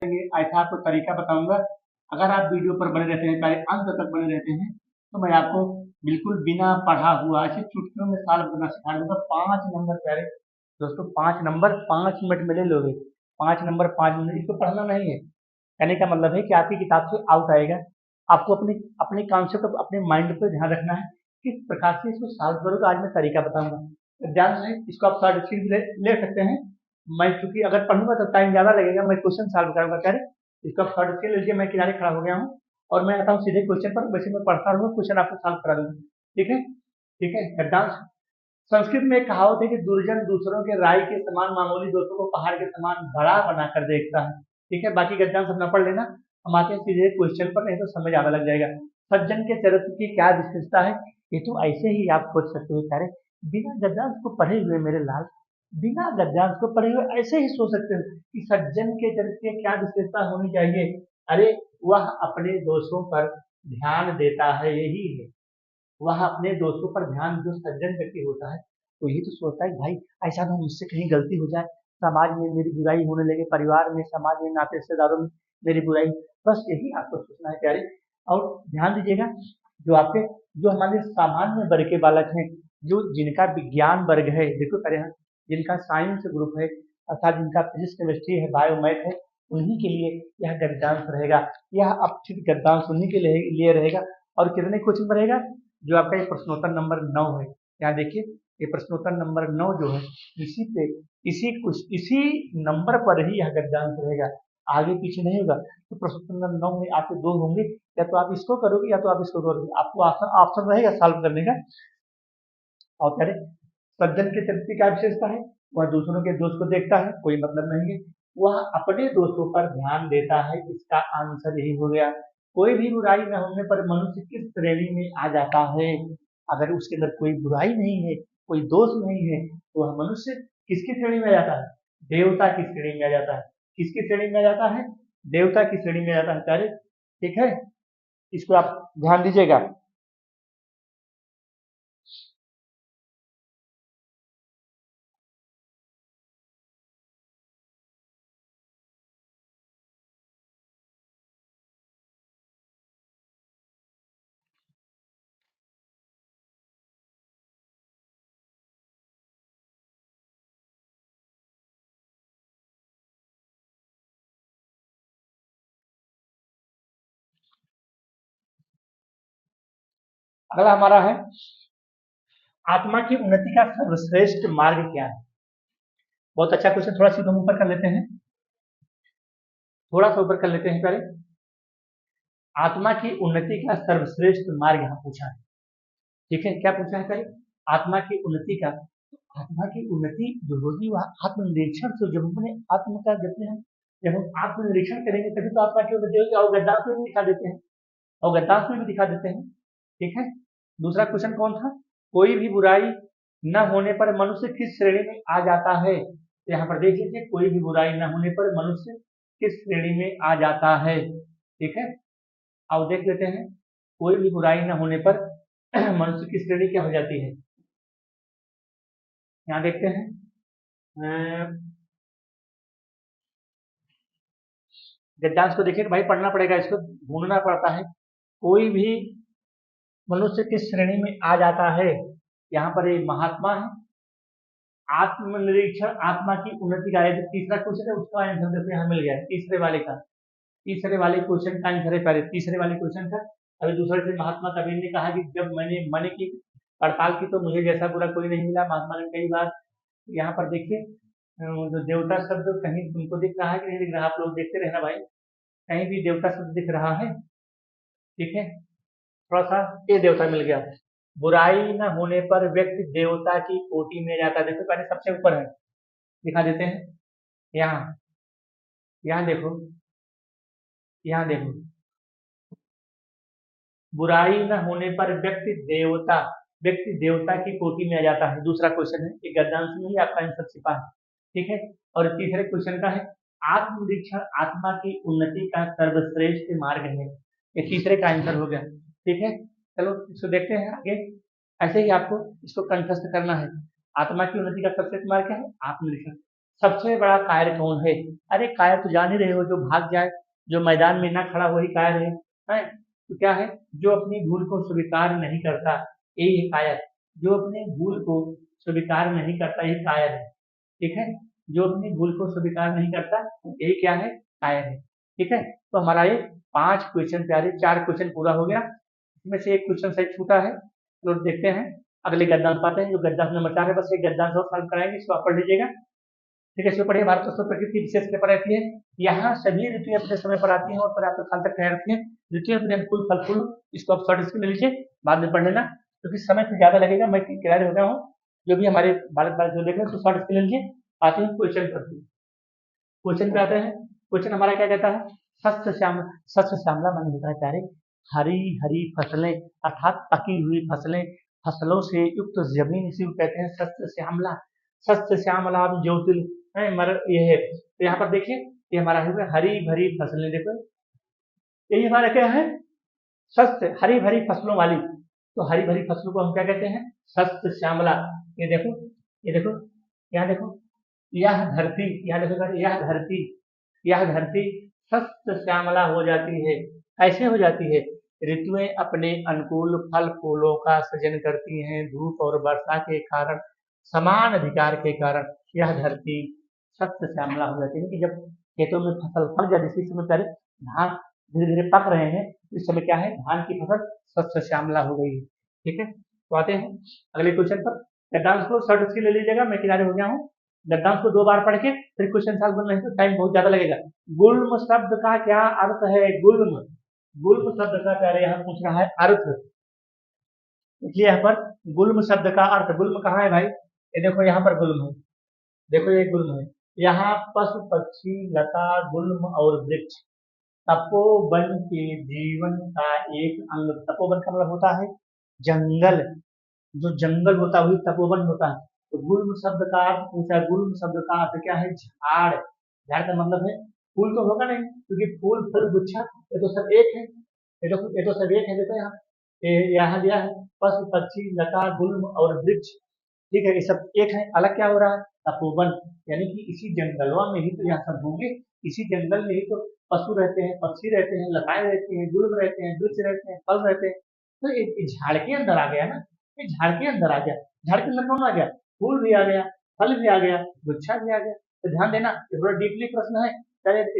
ऐसा आपको तरीका बताऊंगा। अगर आप वीडियो पर बने रहते हैं, पहले अंत तक बने रहते हैं, तो मैं आपको बिल्कुल बिना पढ़ा हुआ ऐसे चुटकियों में सॉल्व करना सिखा दूंगा। 5 नंबर प्यारे दोस्तों, 5 नंबर 5 मिनट में ले लोगे। 5 नंबर 5 मिनट, इसको पढ़ना नहीं है। कहने का मतलब है कि आपकी किताब से आउट आएगा। आपको अपने अपने कॉन्सेप्ट अपने माइंड पर ध्यान रखना है, किस प्रकार से इसको सॉल्व करोगे। आज मैं तरीका बताऊंगा, ध्यान से इसको आप शॉर्ट स्क्रीन ले सकते हैं। मैं चूंकि अगर पढ़ूंगा तो टाइम ज्यादा लगेगा, मैं क्वेश्चन सॉल्व करूंगा। क्या रे, इसको आप शॉर्ट स्क्रीन लीजिए, मैं किनारे खड़ा हो गया हूँ और मैं आता हूँ सीधे क्वेश्चन पर। वैसे मैं पढ़ता रहूंगा, क्वेश्चन आपको सॉल्व करा दूंगा। ठीक है, ठीक है। गद्दांश, संस्कृत में एक कहावत है कि दुर्जन दूसरों के राय के समान, मामूली दोस्तों को पहाड़ के समान बड़ा बनाकर देखता है। ठीक है, बाकी गद्दांश सब न पढ़ लेना। हम आते हैं सीधे क्वेश्चन पर, नहीं तो समय ज्यादा लग जाएगा। सज्जन के चरित्र की क्या विशेषता है, ये तो ऐसे ही आप खोज सकते हो। सारे बिना गद्दांश को पढ़े हुए मेरे लाल, बिना गद्दांश को पढ़े हुए ऐसे ही सोच सकते हो कि सज्जन के चरित्र की क्या विशेषता होनी चाहिए। अरे, वह अपने दोषों पर ध्यान देता है, यही है। वह अपने दोस्तों पर ध्यान, जो सज्जन व्यक्ति होता है वो यही तो सोचता है कि भाई ऐसा ना मुझसे कहीं गलती हो जाए, समाज में मेरी बुराई होने लगे, परिवार में, समाज में, नाते रिश्तेदारों में मेरी बुराई। बस यही आपको सोचना है प्यारे। और ध्यान दीजिएगा, जो आपके, जो हमारे सामान्य वर्ग के बालक हैं, जो जिनका विज्ञान वर्ग है, देखो प्यारे यहाँ, जिनका साइंस ग्रुप है, अर्थात जिनका फिजिक्स केमिस्ट्री है, बायो मैथ है, उन्हीं के लिए यह गद्यांश रहेगा। यह अपठित गद्यांश उन्हीं के लिए रहेगा। और कितने क्वेश्चन रहेगा, जो आपका ये प्रश्नोत्तर नंबर 9 है। यहाँ देखिए, ये प्रश्नोत्तर नंबर 9 जो है, इसी पे, इसी नंबर पर ही यह गद्यांश रहेगा, आगे पीछे नहीं होगा। तो प्रश्नोत्तर नंबर 9 में आपके दो होंगे, या तो आप इसको करोगे या तो आप इसको करोगे, आपको ऑप्शन रहेगा सॉल्व करने का। और कह रहे, सज्जन के चरित्र की क्या विशेषता है, वह दूसरों के दोष को देखता है, कोई मतलब नहीं है। वह अपने दोस्तों पर ध्यान देता है, इसका आंसर यही हो गया। कोई भी बुराई न होने पर मनुष्य किस श्रेणी में आ जाता है। अगर उसके अंदर कोई बुराई नहीं है, कोई दोष नहीं है, तो वह मनुष्य किसकी श्रेणी में आ जाता है, देवता की श्रेणी में आ जाता है। किसकी श्रेणी में आ जाता है, देवता की श्रेणी में आ जाता है प्यारे। ठीक है, इसको आप ध्यान दीजिएगा। अगला हमारा है, आत्मा की उन्नति का सर्वश्रेष्ठ मार्ग क्या है। बहुत अच्छा क्वेश्चन, थोड़ा सी हम ऊपर कर लेते हैं, थोड़ा सा ऊपर कर लेते हैं पहले। आत्मा की उन्नति का सर्वश्रेष्ठ मार्ग यहाँ पूछा है। ठीक है, क्या पूछा है पहले, आत्मा की उन्नति का। आत्मा की उन्नति जो होगी वह आत्मनिरीक्षण से, जब अपने आत्म का कहते हैं, जब हम आत्मनिरीक्षण करेंगे तभी तो आत्मा की उन्नति होगी। और गद्दांश में भी दिखा देते हैं, और गद्दांश में भी दिखा देते हैं। ठीक है, दूसरा क्वेश्चन कौन था, कोई भी बुराई न होने पर मनुष्य किस श्रेणी में आ जाता है। तो यहाँ पर देख लीजिए, कोई भी बुराई न होने पर मनुष्य किस श्रेणी में आ जाता है। ठीक है, अब देख लेते हैं, कोई भी बुराई न होने पर मनुष्य की श्रेणी क्या हो जाती है। यहाँ देखते हैं, गद्यांश को देखिए, भाई पढ़ना पड़ेगा, इसको ढूंढना पड़ता है। कोई भी मनुष्य किस श्रेणी में आ जाता है, यहाँ पर एक महात्मा है। आत्मनिरीक्षण, आत्मा की उन्नति का जो तीसरा क्वेश्चन है उसका आंसर देखो यहाँ मिल गया, तीसरे वाले का, तीसरे वाले क्वेश्चन का आंसर है पहले, तीसरे वाले क्वेश्चन का। अभी दूसरे से महात्मा कबीर ने कहा कि जब मैंने मन की पड़ताल की तो मुझे जैसा बुरा कोई नहीं मिला। महात्मा ने कई बार, यहाँ पर देखिए, जो देवता शब्द कहीं तुमको दिख रहा है कि नहीं दिख रहा, आप लोग देखते रहना भाई, कहीं भी देवता शब्द दिख रहा है। ठीक है, थोड़ा सा ये देवता मिल गया। बुराई न होने पर व्यक्ति देवता की कोटि में जाता है। देखो पहले सबसे ऊपर है, दिखा देते हैं, यहाँ, यहाँ देखो, यहाँ देखो, बुराई न होने पर व्यक्ति देवता की कोटि में आ जाता है। दूसरा क्वेश्चन है, ये गद्यांश में ही आपका आंसर छिपा है। ठीक है, और तीसरे क्वेश्चन का है, आत्मनिरीक्षण आत्मा की उन्नति का सर्वश्रेष्ठ मार्ग है। ये तीसरे का आंसर हो गया। ठीक है, चलो इसको देखते हैं आगे। ऐसे ही आपको इसको कंठस्थ करना है। आत्मा की उन्नति का सर्वश्रेष्ठ मार्ग क्या है, आत्मनिरीक्षण। सबसे बड़ा कायर कौन है? अरे कायर तो जान ही रहे हो, जो भाग जाए, जो मैदान में ना खड़ा वही कायर है? तो क्या है? जो अपनी भूल को स्वीकार नहीं करता, यही है कायर। जो अपनी भूल को स्वीकार नहीं करता, यही कायर है। ठीक है? जो अपनी भूल को स्वीकार नहीं करता, यही क्या है? कायर है। ठीक है? तो हमारा ये 5 क्वेश्चन प्यारे, 4 क्वेश्चन पूरा हो गया। इसमें से एक क्वेश्चन शायद छूटा है, तो देखते हैं। अगले गद्यांश पाते हैं, जो गद्यांश नंबर 4 है, बस एक गद्यांश और सॉल्व कराएंगे, इसको आप पढ़ लीजिएगा। ठीक है? इसको पढ़िए। भारत वर्ष प्रकृति की विशेष पेपर रहती है। यहाँ सभी ऋतुएं अपने समय पर आती हैं और पर्याप्त काल तक रहती हैं। ऋतुएं अपने अनुकूल फल फूल, इसको आप शॉर्ट स्क्रीन ले लीजिए, बाद में पढ़ लेना, क्योंकि समय तो ज्यादा लगेगा, मैं किराए हो गया हूँ। जो भी हमारे बालक बालक जो देख रहे हैं, तो शॉर्ट स्क्रीन ले लीजिए। आते हैं क्वेश्चन पर। क्वेश्चन पे आते हैं। क्वेश्चन हमारा क्या कहता है? शस्य श्यामला माने होता है प्यारे हरी हरी फसलें, अर्थात पकी हुई फसलें, फसलों से युक्त जमीन, इसी को कहते हैं शस्य श्यामला। शस्य श्यामला ज्योतिल ये है। तो यहाँ पर देखिए, ये हमारा है हरी भरी फसलें। देखो यही हमारा क्या है? शस्य, हरी भरी फसलों वाली। तो हरी भरी फसलों को हम क्या कहते हैं? शस्य श्यामला। ये देखो, ये देखो, यहाँ देखो, यह धरती, यहाँ देखो, यह धरती शस्य श्यामला हो जाती है। ऐसे हो जाती है, ऋतुएं अपने अनुकूल फल फूलों का सृजन करती हैं। धूप और वर्षा के कारण, समान अधिकार के कारण यह धरती शस्य श्यामला हो जाती है। कि जब खेतों में फसल पक जाती है, इसी समय पहले धान धीरे धीरे पक रहे हैं, इस समय क्या है? धान की फसल शस्य श्यामला हो गई है। ठीक है? तो आते हैं अगले क्वेश्चन पर। गद्यांश को शॉर्ट स्क्रीन ले लीजिएगा, मैं किनारे हो गया हूँ। गद्यांश को 2 बार पढ़ के फिर क्वेश्चन सॉल्व करना है, तो टाइम बहुत ज्यादा लगेगा। गुल्म शब्द का क्या अर्थ है? गुल्म, गुल्म शब्द का प्यारे यहाँ पूछ रहा है अर्थ। इसलिए यहाँ पर गुल्म शब्द का अर्थ, गुल्म कहाँ है भाई? ये देखो यहाँ पर गुल्म है, देखो ये गुल्म है। यहाँ पशु पक्षी लता गुल्म और वृक्ष तपोवन के जीवन का एक अंग। तपोवन का मतलब होता है जंगल, जो जंगल होता है वही तपोवन होता है। तो गुल्म शब्द का अर्थ पूछा, गुल्म शब्द का अर्थ क्या है? झाड़। झाड़ का मतलब है फूल तो होगा नहीं, क्योंकि फूल फल गुच्छा ये तो सब एक है। ये तो सब एक है। देखो यहाँ, यहाँ दिया है पशु पक्षी लता गुल्म और वृक्ष। ठीक है? ये सब एक है, अलग क्या हो रहा है? तपोवन, यानी कि इसी जंगलवा में ही तो यहाँ सब होंगे। इसी जंगल में ही तो पशु रहते हैं, पक्षी रहते हैं, लताएं रहती हैं, गुल्म रहते हैं, वृक्ष रहते हैं, फल रहते हैं। तो ये झाड़ के अंदर आ गया ना, ये झाड़ के अंदर आ गया। झाड़ के अंदर कौन आ गया? फूल भी आ गया, फल भी आ गया, गुच्छा भी आ गया। तो ध्यान देना, ये थोड़ा डीपली प्रश्न है,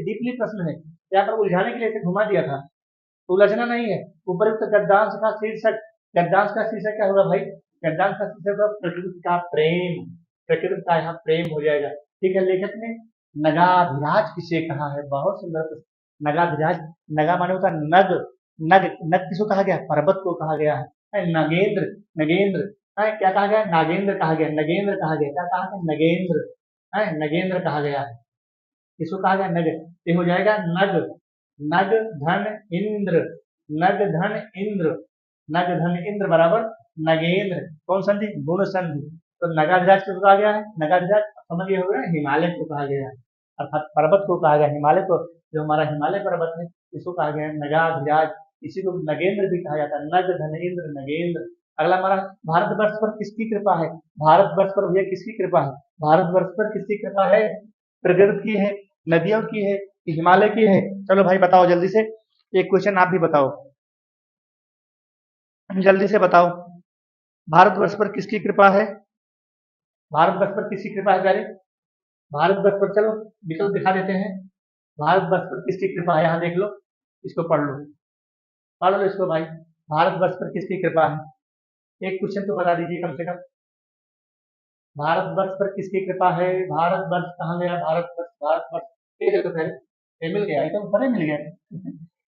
डीपली प्रश्न है। यहाँ पर उलझाने के लिए इसे घुमा दिया था, तो उलझना नहीं है। उपयुक्त गद्यांश का शीर्षक, गद्यांश का शीर्षक क्या होगा भाई? गद्यांश का शीर्षक होगा प्रकृति का प्रेम। प्रकृति का यहाँ प्रेम हो जाएगा। ठीक है? लेखक ने नगाधिराज किसे कहा है? बहुत सुंदर प्रश्न। नगाधिराज, नगा माने होता है नग, नग, नग किसको कहा गया? पर्वत को कहा गया है। नगेंद्र, नगेंद्र क्या कहा गया? नागेंद्र कहा गया, नगेंद्र कहा गया। क्या कहा गया? नगेंद्र नगेंद्र कहा गया है। इसको कहा गया नग। ये हो जाएगा नग, नग धन इंद्र, नग धन इंद्र, नग धन इंद्र बराबर नगेंद्र। कौन संधि? गुण संधि। तो नगाधिराज किसको कहा गया है? नगाधिराज समझ गए होगा, हिमालय को कहा गया है, अर्थात पर्वत को कहा गया। हिमालय को, जो हमारा हिमालय पर्वत है, इसको कहा गया है नगाधिराज। इसी को नगेंद्र भी कहा जाता है, नग धन इंद्र नगेंद्र। अगला हमारा, भारतवर्ष पर किसकी कृपा है? भारतवर्ष पर भैया किसकी कृपा है? भारतवर्ष पर किसकी कृपा है? प्रकृति की है, नदियों की है, हिमालय की है? चलो भाई बताओ जल्दी से, एक क्वेश्चन आप भी बताओ, जल्दी से बताओ। भारतवर्ष पर किसकी कृपा है? भारतवर्ष पर किसकी कृपा है प्यारे? भारतवर्ष पर चलो विकल्प दिखा देते हैं। भारतवर्ष पर किसकी कृपा है? यहाँ देख लो, इसको पढ़ लो, पढ़ लो इसको भाई। भारतवर्ष पर किसकी कृपा है? एक क्वेश्चन तो बता दीजिए कम से कम। भारतवर्ष पर किसकी कृपा है? भारतवर्ष कहाँ गया? भारतवर्ष, भारतवर्ष, ये देखो पहले, ये मिल गया, एकदम परे मिल गया।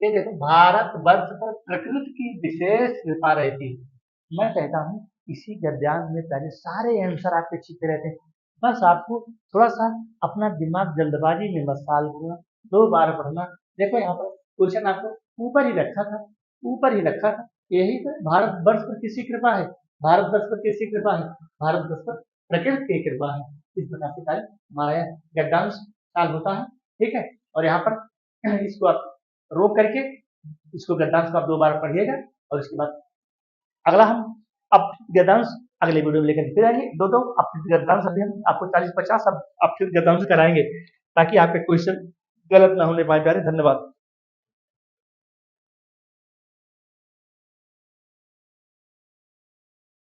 ये देखो, भारतवर्ष पर प्रकृति की विशेष कृपा रहती है। मैं कहता हूँ इसी गद्यांश में पहले सारे आंसर आपके छिपे रहते हैं। बस आपको थोड़ा सा अपना दिमाग जल्दबाजी में मत डालना, 2 बार पढ़ना। देखो यहाँ पर क्वेश्चन आपको ऊपर ही रखा था, ऊपर ही रखा था। यही तो भारतवर्ष पर किसकी कृपा है? भारतवर्ष पर किसकी कृपा है? भारतवर्ष पर प्रकृति की कृपा है। इस प्रकार से कार्य हमारा यह गद्यांश साल होता है। ठीक है? और यहाँ पर इसको आप रोक करके, इसको गद्यांश को आप 2 बार पढ़िएगा, और इसके बाद अगला हम अब गद्यांश अगले वीडियो में लेकर फिर आएंगे। दो आप गद्दाम से हम आपको 40-50 अब आप फिर गद्दाम से कराएंगे, ताकि आपके क्वेश्चन गलत ना होने पाए प्यारे। धन्यवाद।